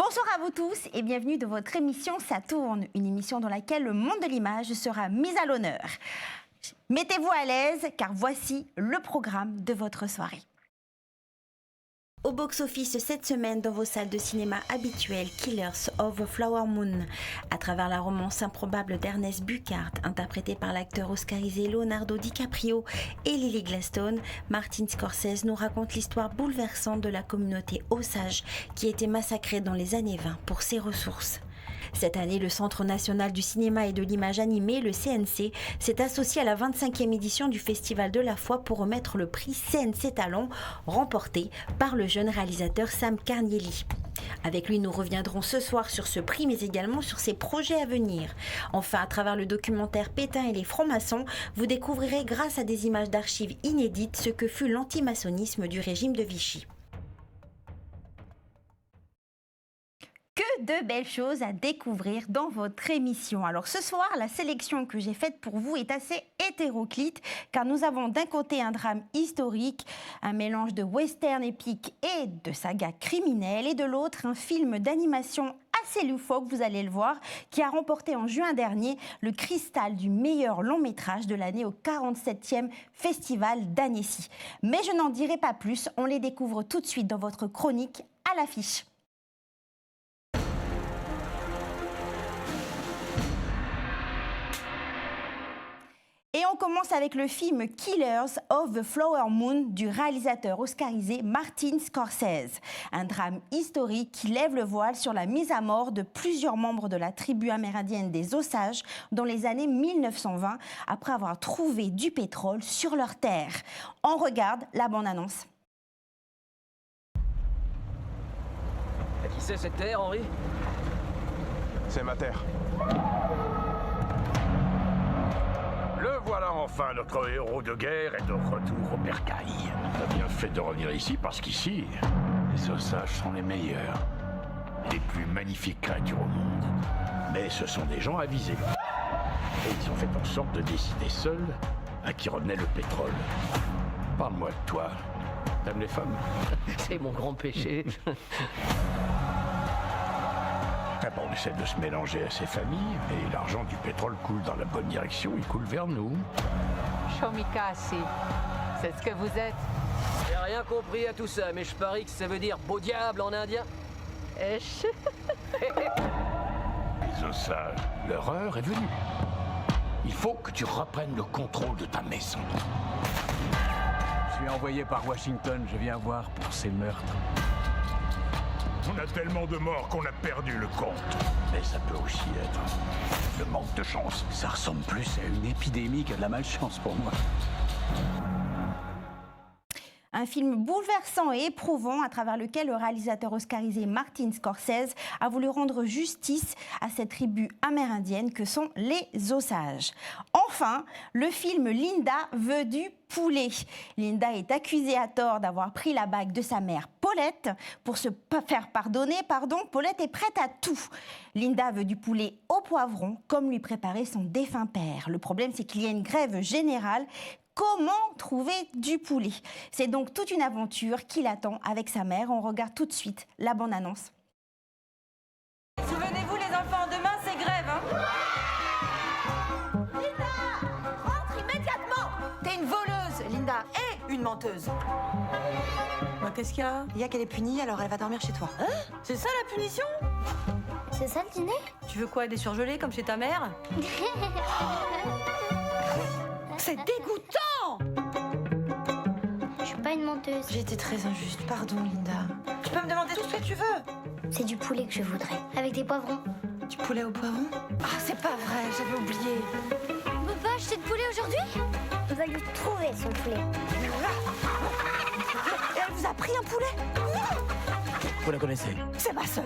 Bonsoir à vous tous et bienvenue dans votre émission Ça tourne, une émission dans laquelle le monde de l'image sera mis à l'honneur. Mettez-vous à l'aise car voici le programme de votre soirée. Au box-office cette semaine dans vos salles de cinéma habituelles, Killers of the Flower Moon. À travers la romance improbable d'Ernest Buchardt, interprétée par l'acteur oscarisé Leonardo DiCaprio et Lily Gladstone, Martin Scorsese nous raconte l'histoire bouleversante de la communauté Osage qui a été massacrée dans les années 20 pour ses ressources. Cette année, le Centre national du cinéma et de l'image animée, le CNC, s'est associé à la 25e édition du Festival de la foi pour remettre le prix CNC Talent, remporté par le jeune réalisateur Sam Carnielli. Avec lui, nous reviendrons ce soir sur ce prix, mais également sur ses projets à venir. Enfin, à travers le documentaire Pétain et les francs-maçons, vous découvrirez, grâce à des images d'archives inédites, ce que fut l'antimaçonnisme du régime de Vichy. Que de belles choses à découvrir dans votre émission. Alors ce soir, la sélection que j'ai faite pour vous est assez hétéroclite car nous avons d'un côté un drame historique, un mélange de western épique et de saga criminelle, et de l'autre un film d'animation assez loufoque, vous allez le voir, qui a remporté en juin dernier le cristal du meilleur long métrage de l'année au 47e Festival d'Annecy. Mais je n'en dirai pas plus, on les découvre tout de suite dans votre chronique à l'affiche. Et on commence avec le film Killers of the Flower Moon du réalisateur oscarisé Martin Scorsese. Un drame historique qui lève le voile sur la mise à mort de plusieurs membres de la tribu amérindienne des Osages dans les années 1920 après avoir trouvé du pétrole sur leur terre. On regarde la bande-annonce. Qui c'est cette terre, Henri? C'est ma terre. Le voilà enfin, notre héros de guerre est de retour au bercail. T'as bien fait de revenir ici parce qu'ici, les Osages sont les meilleurs, les plus magnifiques créatures au monde. Mais ce sont des gens avisés. Et ils ont fait en sorte de décider seuls à qui revenait le pétrole. Parle-moi de toi. T'aimes les femmes? C'est mon grand péché. Bon, on essaie de se mélanger à ces familles, et l'argent du pétrole coule dans la bonne direction, il coule vers nous. Shomikasi, c'est ce que vous êtes. J'ai rien compris à tout ça, mais je parie que ça veut dire beau diable en indien. Esh. Les Osages, leur heure est venue. Il faut que tu reprennes le contrôle de ta maison. Je suis envoyé par Washington, je viens voir pour ces meurtres. On a tellement de morts qu'on a perdu le compte. Mais ça peut aussi être le manque de chance. Ça ressemble plus à une épidémie qu'à de la malchance pour moi. Un film bouleversant et éprouvant à travers lequel le réalisateur oscarisé Martin Scorsese a voulu rendre justice à cette tribu amérindienne que sont les Osages. Enfin, le film Linda veut du poulet. Linda est accusée à tort d'avoir pris la bague de sa mère Paulette. Pour se faire pardonner, Paulette est prête à tout. Linda veut du poulet au poivron, comme lui préparait son défunt père. Le problème, c'est qu'il y a une grève générale. Comment trouver du poulet? C'est donc toute une aventure qui l'attend avec sa mère. On regarde tout de suite la bande-annonce. Souvenez-vous les enfants, demain c'est grève, hein? Linda, rentre immédiatement! T'es une voleuse, Linda, et une menteuse. Bah, qu'est-ce qu'il y a? Il y a qu'elle est punie, alors elle va dormir chez toi. Hein? C'est ça la punition? C'est ça le dîner? Tu veux quoi, des surgelés comme chez ta mère? C'est dégoûtant! Je suis pas une menteuse. J'ai été très injuste, pardon Linda. Tu peux me demander tout ce que tu veux. C'est du poulet que je voudrais, avec des poivrons. Du poulet au poivron? Ah, c'est pas vrai, j'avais oublié. On peut pas acheter de poulet aujourd'hui? On va lui trouver son poulet. Et elle vous a pris un poulet? Vous la connaissez? C'est ma sœur.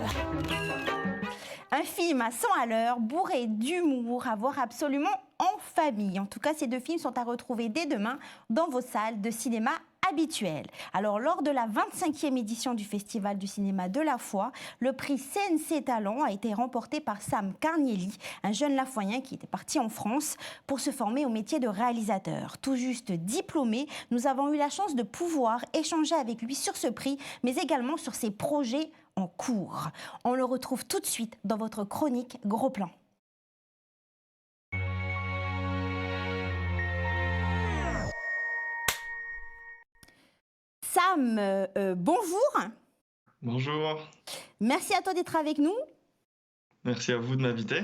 Un film à 100 à l'heure, bourré d'humour, à voir absolument en famille. En tout cas, ces 2 films sont à retrouver dès demain dans vos salles de cinéma habituelles. Alors, lors de la 25e édition du Festival du cinéma de la foi, le prix CNC Talent a été remporté par Sam Carnielli, un jeune lafoyen qui était parti en France pour se former au métier de réalisateur. Tout juste diplômé, nous avons eu la chance de pouvoir échanger avec lui sur ce prix, mais également sur ses projets en cours. On le retrouve tout de suite dans votre chronique Gros Plan. Sam, bonjour. Bonjour, Merci à toi d'être avec nous. merci à vous de m'inviter.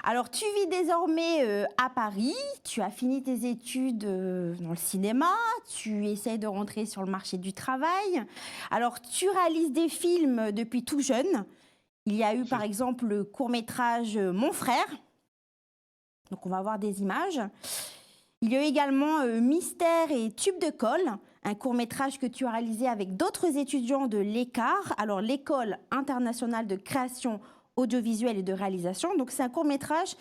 Alors, tu vis désormais à Paris, tu as fini tes études dans le cinéma, tu essayes de rentrer sur le marché du travail. Alors, tu réalises des films depuis tout jeune. Il y a eu par exemple le court-métrage Mon frère. Donc, on va voir des images. Il y a eu également Mystère et Tube de colle, un court-métrage que tu as réalisé avec d'autres étudiants de l'ECAR, alors l'École internationale de création audiovisuelle et de réalisation. Donc, c'est un court-métrage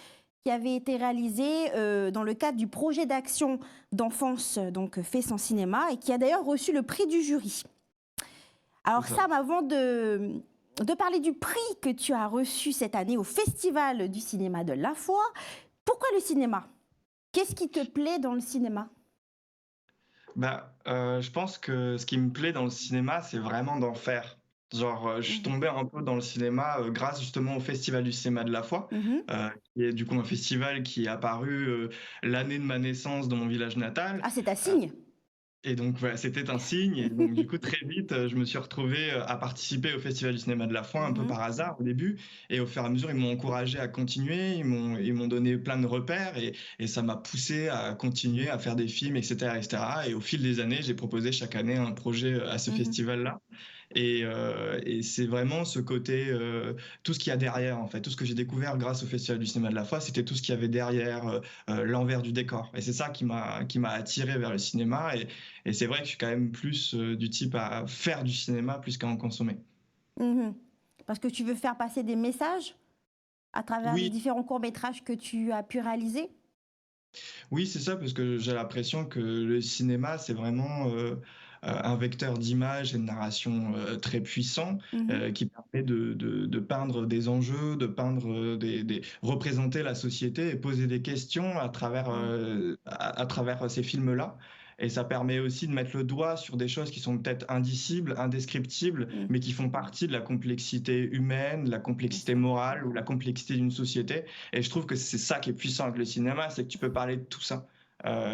qui avait été réalisé dans le cadre du projet d'action d'enfance donc fait sans cinéma et qui a d'ailleurs reçu le prix du jury. Alors, Sam, avant de parler du prix que tu as reçu cette année au Festival du cinéma de la foi, pourquoi le cinéma ? Qu'est-ce qui te plaît dans le cinéma ? Je pense que ce qui me plaît dans le cinéma, c'est vraiment d'en faire. Genre, je suis tombé un peu dans le cinéma grâce justement au Festival du cinéma de la foi, qui est du coup un festival qui est apparu l'année de ma naissance dans mon village natal. Ah, c'est un signe. Et donc, voilà, c'était un signe. Et donc, du coup, très vite, je me suis retrouvé à participer au Festival du cinéma de la foi, un peu par hasard au début. Et au fur et à mesure, ils m'ont encouragé à continuer. Ils m'ont donné plein de repères. Et ça m'a poussé à continuer à faire des films, etc., etc. Et au fil des années, j'ai proposé chaque année un projet à ce festival-là. Et c'est vraiment ce côté, tout ce qu'il y a derrière, en fait. Tout ce que j'ai découvert grâce au Festival du cinéma de la foi, c'était tout ce qu'il y avait derrière l'envers du décor. Et c'est ça qui m'a attiré vers le cinéma. Et c'est vrai que je suis quand même plus du type à faire du cinéma plus qu'à en consommer. Parce que tu veux faire passer des messages à travers les différents courts-métrages que tu as pu réaliser ? Oui, c'est ça, parce que j'ai l'impression que le cinéma, c'est vraiment un vecteur d'image et de narration très puissant qui permet de peindre des enjeux, de peindre représenter la société et poser des questions à travers ces films-là. Et ça permet aussi de mettre le doigt sur des choses qui sont peut-être indicibles, indescriptibles, mais qui font partie de la complexité humaine, la complexité morale ou la complexité d'une société. Et je trouve que c'est ça qui est puissant avec le cinéma, c'est que tu peux parler de tout ça.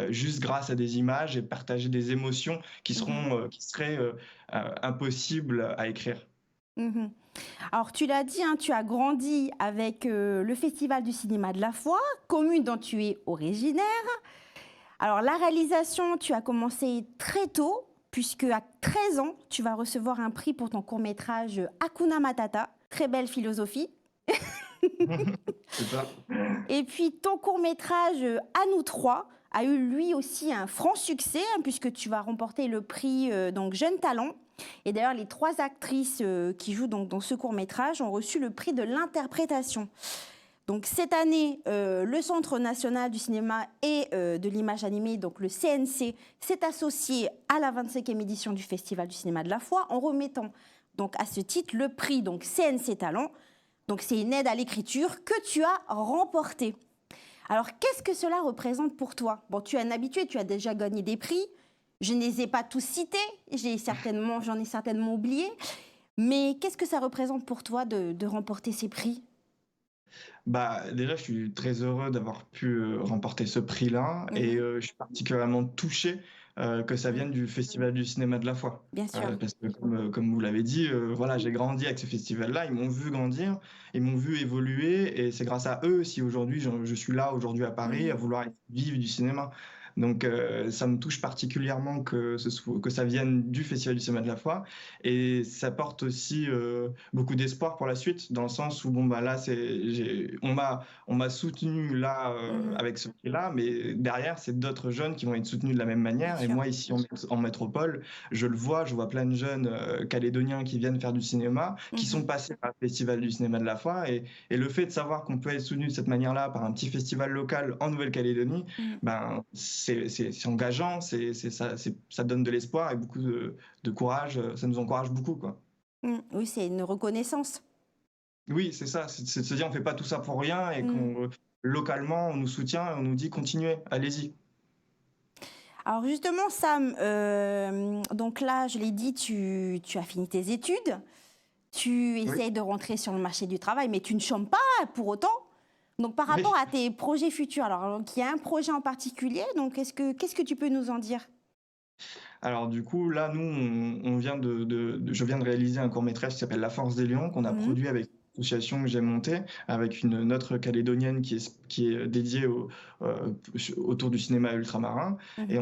Juste grâce à des images et partager des émotions qui seraient impossibles à écrire. Alors, tu l'as dit, tu as grandi avec le Festival du cinéma de la foi, commune dont tu es originaire. Alors, la réalisation, tu as commencé très tôt, puisque à 13 ans, tu vas recevoir un prix pour ton court-métrage Hakuna Matata. Très belle philosophie. C'est ça. Et puis, ton court-métrage À nous trois a eu lui aussi un franc succès, puisque tu vas remporter le prix donc Jeune Talent. Et d'ailleurs, les 3 actrices qui jouent donc dans ce court-métrage ont reçu le prix de l'interprétation. Donc cette année, le Centre national du cinéma et de l'image animée, donc le CNC, s'est associé à la 25e édition du Festival du cinéma de la foi en remettant donc à ce titre le prix donc CNC Talent. Donc c'est une aide à l'écriture que tu as remportée. Alors qu'est-ce que cela représente pour toi ? Bon, tu es un habitué, tu as déjà gagné des prix. Je ne les ai pas tous cités, j'en ai certainement oublié. Mais qu'est-ce que ça représente pour toi de remporter ces prix ? Déjà, je suis très heureux d'avoir pu remporter ce prix-là et je suis particulièrement touché que ça vienne du Festival du cinéma de la foi. Bien sûr. Parce que comme vous l'avez dit, voilà, j'ai grandi avec ce festival-là, ils m'ont vu grandir, ils m'ont vu évoluer et c'est grâce à eux si aujourd'hui je suis là aujourd'hui à Paris à vouloir vivre du cinéma. Donc ça me touche particulièrement que ça vienne du Festival du cinéma de la foi, et ça porte aussi beaucoup d'espoir pour la suite, dans le sens où bon bah là on m'a soutenu là avec ce prix-là, mais derrière c'est d'autres jeunes qui vont être soutenus de la même manière. Et moi ici en métropole, je vois plein de jeunes calédoniens qui viennent faire du cinéma, qui sont passés par le Festival du cinéma de la foi, et le fait de savoir qu'on peut être soutenu de cette manière-là par un petit festival local en Nouvelle-Calédonie, ben c'est engageant, ça donne de l'espoir et beaucoup de courage, ça nous encourage beaucoup, quoi. Oui, c'est une reconnaissance. Oui, c'est ça, c'est de se dire on fait pas tout ça pour rien, et qu'on localement on nous soutient et on nous dit continuez, allez-y. Alors justement, Sam, donc là, je l'ai dit, tu as fini tes études, tu essayes de rentrer sur le marché du travail, mais tu ne chômes pas pour autant. Donc par rapport à tes projets futurs, alors il y a un projet en particulier, donc qu'est-ce que tu peux nous en dire? Alors du coup, là, nous, je viens de réaliser un court-métrage qui s'appelle La Force des Lions, qu'on a produit avec une association que j'ai montée, avec une autre calédonienne qui est dédiée autour du cinéma ultramarin. Et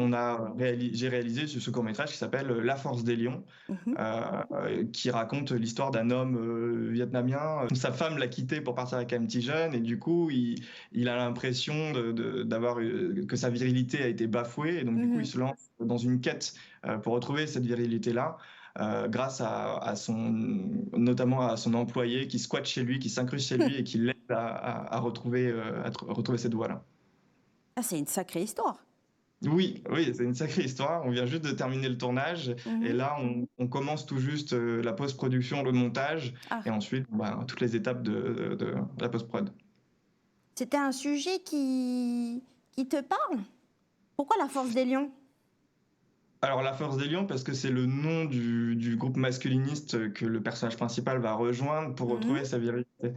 j'ai réalisé ce court-métrage qui s'appelle La Force des Lions, qui raconte l'histoire d'un homme vietnamien. Sa femme l'a quitté pour partir avec un petit jeune, et du coup, il a l'impression que sa virilité a été bafouée, et donc du coup, il se lance dans une quête pour retrouver cette virilité-là, grâce notamment à son employé qui squatte chez lui, qui s'incruste chez lui et qui l'aide à retrouver cette voie-là. Ah, c'est une sacrée histoire. Oui, c'est une sacrée histoire. On vient juste de terminer le tournage, et là, on commence tout juste la post-production, le montage, et ensuite toutes les étapes de la post-prod. C'était un sujet qui te parle? Pourquoi La Force des Lions? Alors, La Force des Lions, parce que c'est le nom du groupe masculiniste que le personnage principal va rejoindre pour retrouver sa virilité.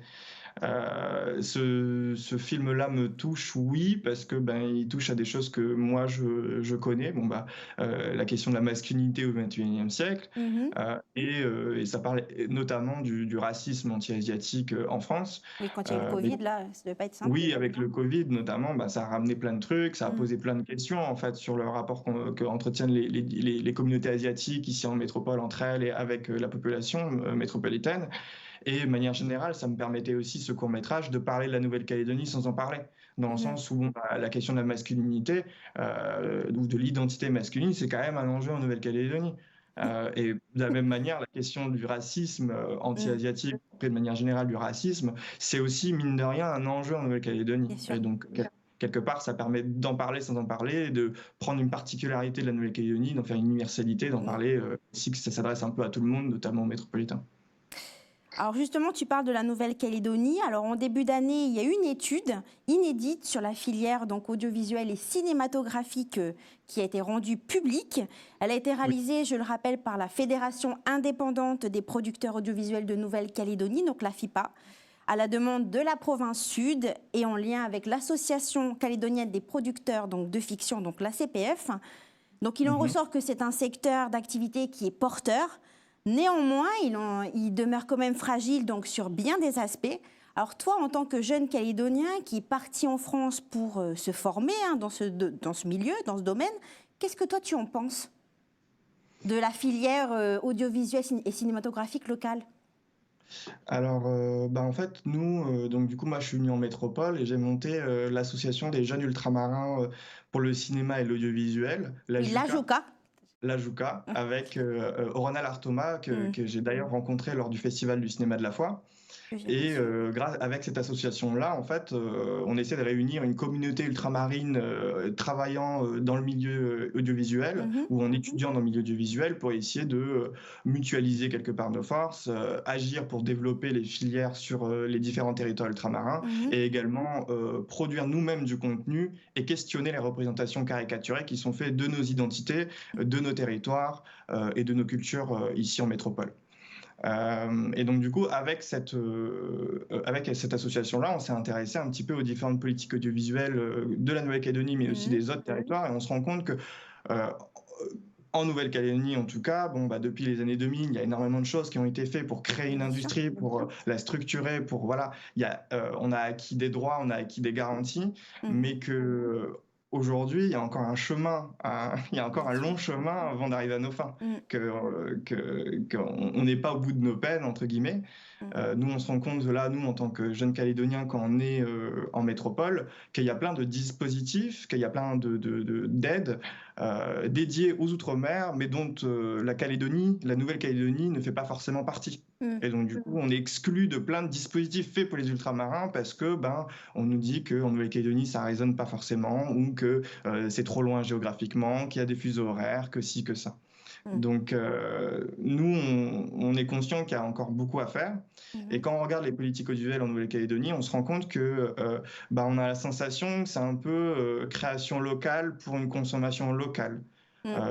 Ce film-là me touche, oui, parce que il touche à des choses que moi je connais. La question de la masculinité au XXIe siècle, et ça parle notamment du racisme anti-asiatique en France. Oui, quand il y a eu le Covid, là, ça ne devait pas être simple. Oui, avec le Covid notamment, ça a ramené plein de trucs, ça a posé plein de questions en fait sur le rapport qu'entretiennent les communautés asiatiques ici en métropole entre elles et avec la population métropolitaine. Et de manière générale, ça me permettait aussi, ce court-métrage, de parler de la Nouvelle-Calédonie sans en parler. Dans le sens où la question de la masculinité ou de l'identité masculine, c'est quand même un enjeu en Nouvelle-Calédonie. Et de la même manière, la question du racisme anti-asiatique, de manière générale du racisme, c'est aussi, mine de rien, un enjeu en Nouvelle-Calédonie. Et donc, quelque part, ça permet d'en parler sans en parler, de prendre une particularité de la Nouvelle-Calédonie, d'en faire une universalité, d'en parler aussi, que ça s'adresse un peu à tout le monde, notamment aux métropolitains. Alors justement, tu parles de la Nouvelle-Calédonie. Alors en début d'année, il y a eu une étude inédite sur la filière donc audiovisuelle et cinématographique qui a été rendue publique. Elle a été réalisée, je le rappelle, par la Fédération indépendante des producteurs audiovisuels de Nouvelle-Calédonie, donc la FIPA, à la demande de la province Sud et en lien avec l'Association calédonienne des producteurs donc de fiction, donc la CPF. Donc il en ressort que c'est un secteur d'activité qui est porteur. Néanmoins, il demeure quand même fragile donc sur bien des aspects. Alors toi, en tant que jeune Calédonien qui est parti en France pour se former dans ce milieu, dans ce domaine, qu'est-ce que toi tu en penses de la filière audiovisuelle et cinématographique locale? Alors, en fait, nous, donc du coup, moi, je suis venu en métropole et j'ai monté l'association des jeunes ultramarins pour le cinéma et l'audiovisuel, la JUCA. La JUCA, avec Orana Lartoma, que j'ai d'ailleurs rencontré lors du Festival du cinéma de la foi. Et avec cette association-là, en fait, on essaie de réunir une communauté ultramarine travaillant dans le milieu audiovisuel ou en étudiant dans le milieu audiovisuel pour essayer de mutualiser quelque part nos forces, agir pour développer les filières sur les différents territoires ultramarins et également produire nous-mêmes du contenu et questionner les représentations caricaturées qui sont faites de nos identités, de nos territoires et de nos cultures ici en métropole. Et donc du coup, avec cette association-là, on s'est intéressé un petit peu aux différentes politiques audiovisuelles de la Nouvelle-Calédonie, mais aussi des autres territoires, et on se rend compte que en Nouvelle-Calédonie, en tout cas, depuis les années 2000, il y a énormément de choses qui ont été faites pour créer une industrie, pour la structurer, on a acquis des droits, on a acquis des garanties, mais que aujourd'hui, il y a encore un chemin, il y a encore un long chemin avant d'arriver à nos fins, qu'on n'est pas au bout de nos peines, entre guillemets. Nous, on se rend compte, là, nous, en tant que jeunes Calédoniens, quand on est en métropole, qu'il y a plein de dispositifs, qu'il y a plein d'aides dédiées aux Outre-mer, mais dont la Nouvelle-Calédonie ne fait pas forcément partie. Et donc, du coup, on est exclu de plein de dispositifs faits pour les ultramarins parce que, on nous dit qu'en Nouvelle-Calédonie, ça résonne pas forcément, ou que c'est trop loin géographiquement, qu'il y a des fuseaux horaires, que ci, que ça. Donc, nous, on est conscient qu'il y a encore beaucoup à faire. Et quand on regarde les politiques audiovisuelles en Nouvelle-Calédonie, on se rend compte que on a la sensation que c'est un peu création locale pour une consommation locale.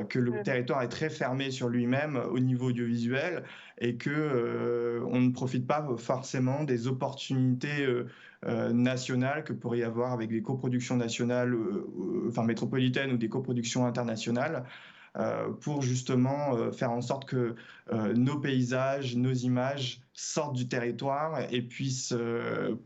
Que le territoire est très fermé sur lui-même au niveau audiovisuel et que on ne profite pas forcément des opportunités nationales que pourrait y avoir avec des coproductions nationales, métropolitaines ou des coproductions internationales. Pour justement faire en sorte que nos paysages, nos images sortent du territoire et puissent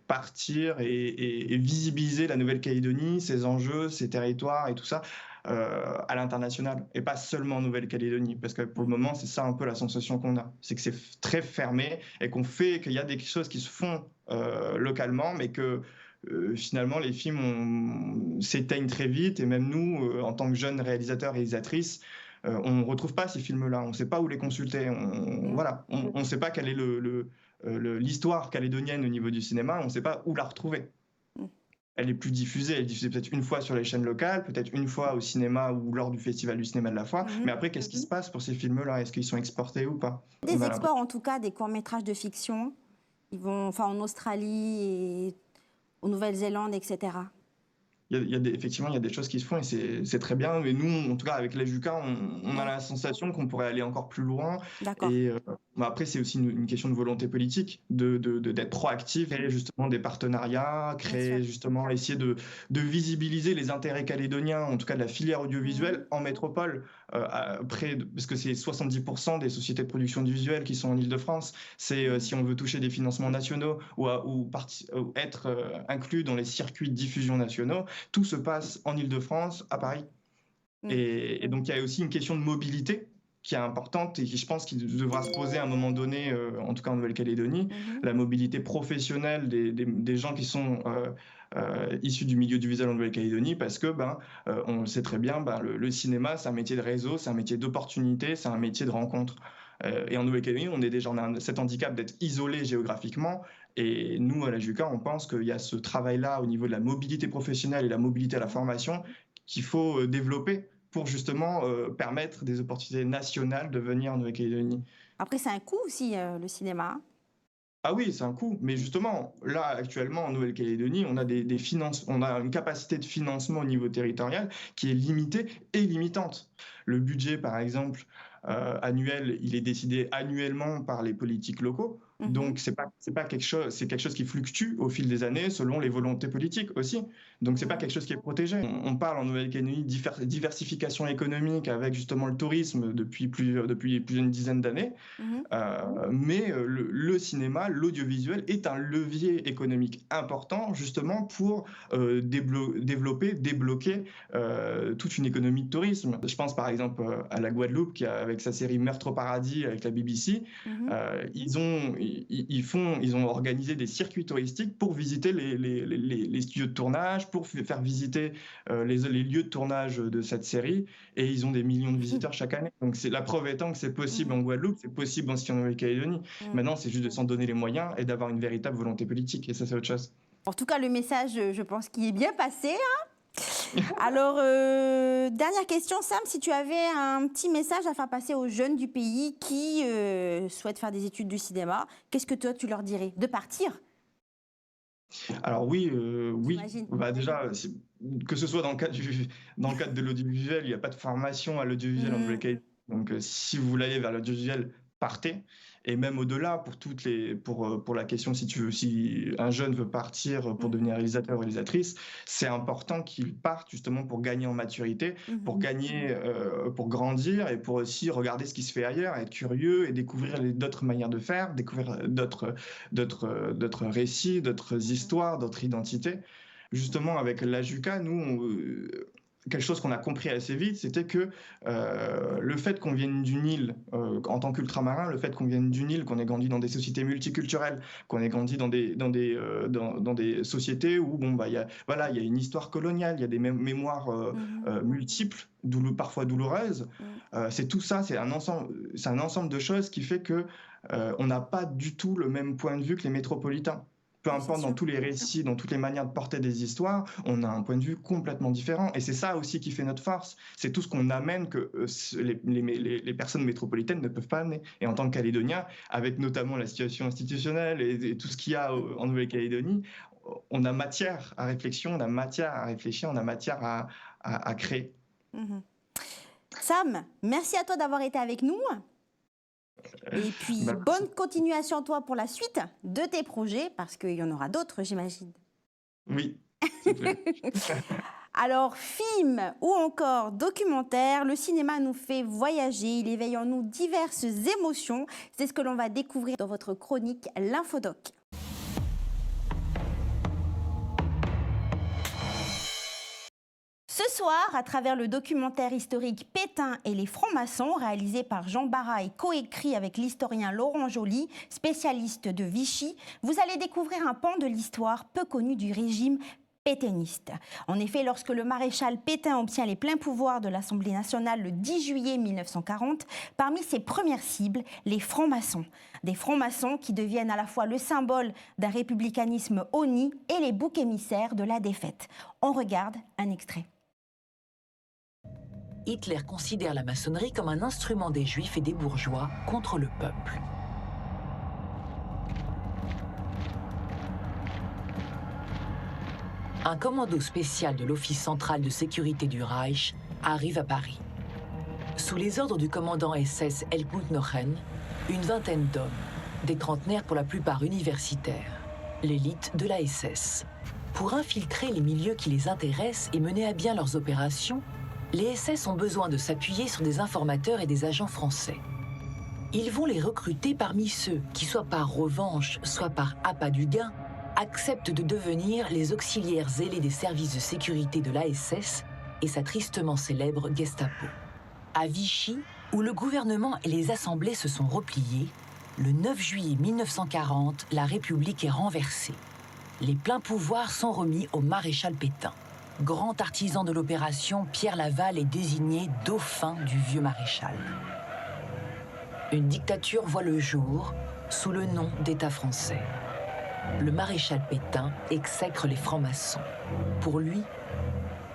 partir et visibiliser la Nouvelle-Calédonie, ses enjeux, ses territoires et tout ça à l'international et pas seulement en Nouvelle-Calédonie, parce que pour le moment c'est ça un peu la sensation qu'on a, c'est que c'est très fermé et qu'il y a des choses qui se font localement, mais que finalement les films s'éteignent très vite, et même nous en tant que jeunes réalisateurs et réalisatrices, on ne retrouve pas ces films-là, on ne sait pas où les consulter, on ne sait pas quelle est l'histoire calédonienne au niveau du cinéma, on ne sait pas où la retrouver. Elle est plus diffusée, elle est diffusée peut-être une fois sur les chaînes locales, peut-être une fois au cinéma ou lors du Festival du cinéma de la Foire, mais après qu'est-ce qui se passe pour ces films-là? Est-ce qu'ils sont exportés ou pas? Des exports en tout cas, des courts-métrages de fiction, ils vont en Australie et en Nouvelle-Zélande, etc. Effectivement, il y a des choses qui se font et c'est très bien. Mais nous, en tout cas, avec l'AJUCA, on a la sensation qu'on pourrait aller encore plus loin. Et après, c'est aussi une question de volonté politique, d'être proactif, créer justement des partenariats, essayer de visibiliser les intérêts calédoniens, en tout cas de la filière audiovisuelle en métropole, parce que c'est 70% des sociétés de production audiovisuelle qui sont en Île-de-France. C'est si on veut toucher des financements nationaux ou être inclus dans les circuits de diffusion nationaux, tout se passe en Île-de-France, à Paris. Et donc, il y a aussi une question de mobilité qui est importante et qui, je pense, qui devra se poser à un moment donné, en tout cas en Nouvelle-Calédonie, la mobilité professionnelle des gens qui sont issus du milieu audiovisuel en Nouvelle-Calédonie, parce que, on le sait très bien, le cinéma, c'est un métier de réseau, c'est un métier d'opportunité, c'est un métier de rencontre. Et en Nouvelle-Calédonie, on a cet handicap d'être isolé géographiquement. Et nous, à la JUCA, on pense qu'il y a ce travail-là au niveau de la mobilité professionnelle et la mobilité à la formation qu'il faut développer pour justement permettre des opportunités nationales de venir en Nouvelle-Calédonie. Après, c'est un coût aussi, le cinéma. Ah oui, c'est un coût. Mais justement, là, actuellement, en Nouvelle-Calédonie, on a on a une capacité de financement au niveau territorial qui est limitée et limitante. Le budget, par exemple, annuel, il est décidé annuellement par les politiques locaux. Donc, c'est quelque chose qui fluctue au fil des années selon les volontés politiques aussi. Donc, c'est pas quelque chose qui est protégé. On parle en Nouvelle-Calédonie de diversification économique avec justement le tourisme depuis plus d'une dizaine d'années. Mais le cinéma, l'audiovisuel est un levier économique important justement pour débloquer toute une économie de tourisme. Je pense par exemple à la Guadeloupe qui, avec sa série Meurtre au paradis avec la BBC, ils ont organisé des circuits touristiques pour visiter les studios de tournage, pour faire visiter les lieux de tournage de cette série, et ils ont des millions de visiteurs chaque année. Donc la preuve étant que c'est possible en Guadeloupe, c'est possible aussi en Nouvelle-Calédonie. Maintenant, c'est juste de s'en donner les moyens et d'avoir une véritable volonté politique, et ça, c'est autre chose. En tout cas, le message, je pense qu'il est bien passé, Alors, dernière question, Sam, si tu avais un petit message à faire passer aux jeunes du pays qui souhaitent faire des études du cinéma, qu'est-ce que toi, tu leur dirais? De partir? Alors oui. Déjà, que ce soit dans le cadre de l'audiovisuel, il n'y a pas de formation à l'audiovisuel en Nouvelle-Calédonie. Donc si vous voulez aller vers l'audiovisuel, partez. Et même au-delà, pour la question, si un jeune veut partir pour devenir réalisateur ou réalisatrice, c'est important qu'il parte justement pour gagner en maturité, pour grandir et pour aussi regarder ce qui se fait ailleurs, être curieux et découvrir d'autres manières de faire, découvrir d'autres récits, d'autres histoires, d'autres identités. Justement, avec l'AJUCA, nous, quelque chose qu'on a compris assez vite, c'était que le fait qu'on vienne d'une île, en tant qu'ultramarin, le fait qu'on vienne d'une île, qu'on ait grandi dans des sociétés multiculturelles, qu'on ait grandi dans des sociétés où il y a une histoire coloniale, il y a des mémoires multiples, parfois douloureuses. C'est tout ça, c'est un ensemble de choses qui fait que on n'a pas du tout le même point de vue que les métropolitains. Peu importe, dans tous les récits, dans toutes les manières de porter des histoires, on a un point de vue complètement différent. Et c'est ça aussi qui fait notre force. C'est tout ce qu'on amène que les personnes métropolitaines ne peuvent pas amener. Et en tant que Calédonien, avec notamment la situation institutionnelle et tout ce qu'il y a en Nouvelle-Calédonie, on a matière à réflexion, on a matière à réfléchir, on a matière à créer. Sam, merci à toi d'avoir été avec nous. Et puis, bonne continuation à toi pour la suite de tes projets, parce qu'il y en aura d'autres, j'imagine. Oui. Alors, film ou encore documentaire, le cinéma nous fait voyager, il éveille en nous diverses émotions. C'est ce que l'on va découvrir dans votre chronique L'Infodoc. Ce soir, à travers le documentaire historique Pétain et les francs-maçons, réalisé par Jean Barra et coécrit avec l'historien Laurent Joly, spécialiste de Vichy, vous allez découvrir un pan de l'histoire peu connu du régime pétainiste. En effet, lorsque le maréchal Pétain obtient les pleins pouvoirs de l'Assemblée nationale le 10 juillet 1940, parmi ses premières cibles, les francs-maçons. Des francs-maçons qui deviennent à la fois le symbole d'un républicanisme honni et les boucs émissaires de la défaite. On regarde un extrait. Hitler considère la maçonnerie comme un instrument des Juifs et des bourgeois contre le peuple. Un commando spécial de l'Office central de sécurité du Reich arrive à Paris. Sous les ordres du commandant SS Helmut Nochen, une vingtaine d'hommes, des trentenaires pour la plupart universitaires, l'élite de la SS. Pour infiltrer les milieux qui les intéressent et mener à bien leurs opérations, les SS ont besoin de s'appuyer sur des informateurs et des agents français. Ils vont les recruter parmi ceux qui, soit par revanche, soit par appât du gain, acceptent de devenir les auxiliaires zélés des services de sécurité de l'ASS et sa tristement célèbre Gestapo. À Vichy, où le gouvernement et les assemblées se sont repliés, le 9 juillet 1940, la République est renversée. Les pleins pouvoirs sont remis au maréchal Pétain. Grand artisan de l'opération, Pierre Laval est désigné dauphin du vieux maréchal. Une dictature voit le jour sous le nom d'État français. Le maréchal Pétain exècre les francs-maçons. Pour lui,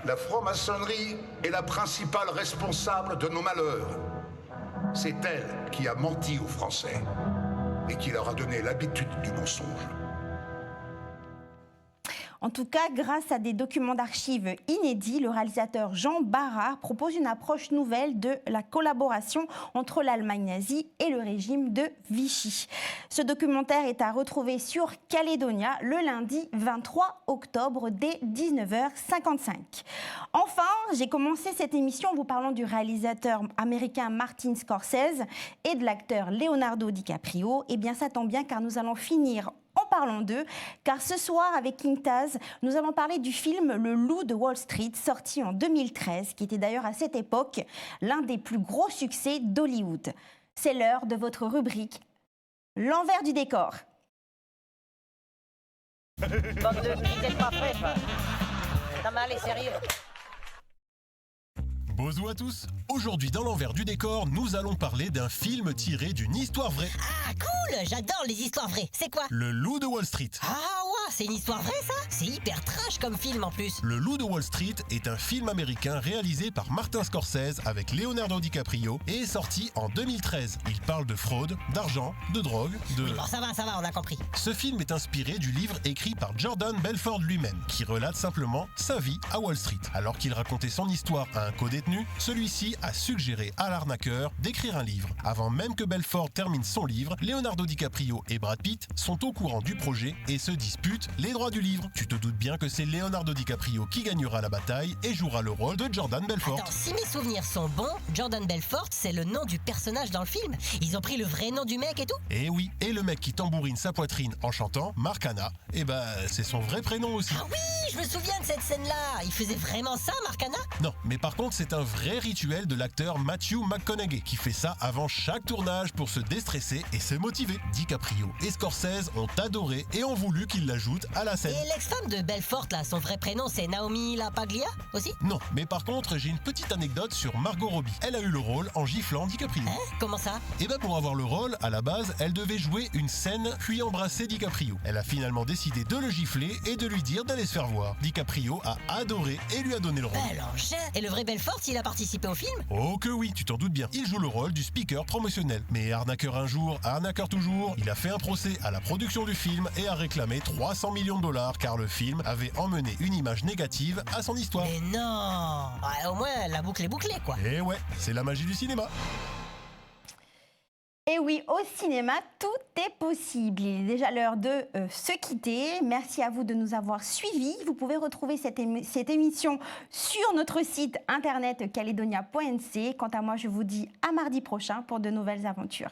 la franc-maçonnerie est la principale responsable de nos malheurs. C'est elle qui a menti aux Français et qui leur a donné l'habitude du mensonge. En tout cas, grâce à des documents d'archives inédits, le réalisateur Jean Barra propose une approche nouvelle de la collaboration entre l'Allemagne nazie et le régime de Vichy. Ce documentaire est à retrouver sur Calédonia le lundi 23 octobre dès 19h55. Enfin, j'ai commencé cette émission en vous parlant du réalisateur américain Martin Scorsese et de l'acteur Leonardo DiCaprio. Eh bien, ça tombe bien car nous allons finir en parlant d'eux, car ce soir, avec King Taz, nous allons parler du film Le Loup de Wall Street, sorti en 2013, qui était d'ailleurs à cette époque l'un des plus gros succès d'Hollywood. C'est l'heure de votre rubrique L'envers du décor. Bande de qui n'êtes pas prêts, pas. Non mais allez, sérieux. Bonjour à tous. Aujourd'hui dans l'envers du décor, nous allons parler d'un film tiré d'une histoire vraie. Ah cool, j'adore les histoires vraies. C'est quoi? Le Loup de Wall Street. Ah ouais, c'est une histoire vraie ça? C'est hyper trash comme film en plus. Le Loup de Wall Street est un film américain réalisé par Martin Scorsese avec Leonardo DiCaprio et est sorti en 2013. Il parle de fraude, d'argent, de drogue, de... Oui, bon, ça va, on a compris. Ce film est inspiré du livre écrit par Jordan Belfort lui-même, qui relate simplement sa vie à Wall Street. Alors qu'il racontait son histoire à un codétenu, celui-ci a suggéré à l'arnaqueur d'écrire un livre. Avant même que Belfort termine son livre, Leonardo DiCaprio et Brad Pitt sont au courant du projet et se disputent achète les droits du livre. Tu te doutes bien que c'est Leonardo DiCaprio qui gagnera la bataille et jouera le rôle de Jordan Belfort. Attends, si mes souvenirs sont bons, Jordan Belfort, c'est le nom du personnage dans le film. Ils ont pris le vrai nom du mec et tout? Et oui, et le mec qui tambourine sa poitrine en chantant, Mark Hanna, eh ben c'est son vrai prénom aussi. Ah oui, je me souviens de cette scène-là. Il faisait vraiment ça, Mark Hanna? Non, mais par contre c'est un vrai rituel de l'acteur Matthew McConaughey qui fait ça avant chaque tournage pour se déstresser et se motiver. DiCaprio et Scorsese ont adoré et ont voulu qu'il l'ajoute à la scène. Et l'ex-femme de Belfort, là, son vrai prénom c'est Naomi LaPaglia aussi? Non, mais par contre j'ai une petite anecdote sur Margot Robbie. Elle a eu le rôle en giflant DiCaprio. Hein? Comment ça? Et ben pour avoir le rôle, à la base, elle devait jouer une scène puis embrasser DiCaprio. Elle a finalement décidé de le gifler et de lui dire d'aller se faire voir. DiCaprio a adoré et lui a donné le rôle. Bel engin. Et le vrai Belfort, il a participé au film? Oh que oui, tu t'en doutes bien. Il joue le rôle du speaker promotionnel. Mais arnaqueur un jour, arnaqueur toujours, il a fait un procès à la production du film et a réclamé 300 millions de dollars car le film avait emmené une image négative à son histoire. Mais non! Ouais, au moins, la boucle est bouclée, quoi. Et ouais, c'est la magie du cinéma. Et oui, au cinéma, tout est possible. Il est déjà l'heure de se quitter. Merci à vous de nous avoir suivis. Vous pouvez retrouver cette émission sur notre site internet caledonia.nc. Quant à moi, je vous dis à mardi prochain pour de nouvelles aventures.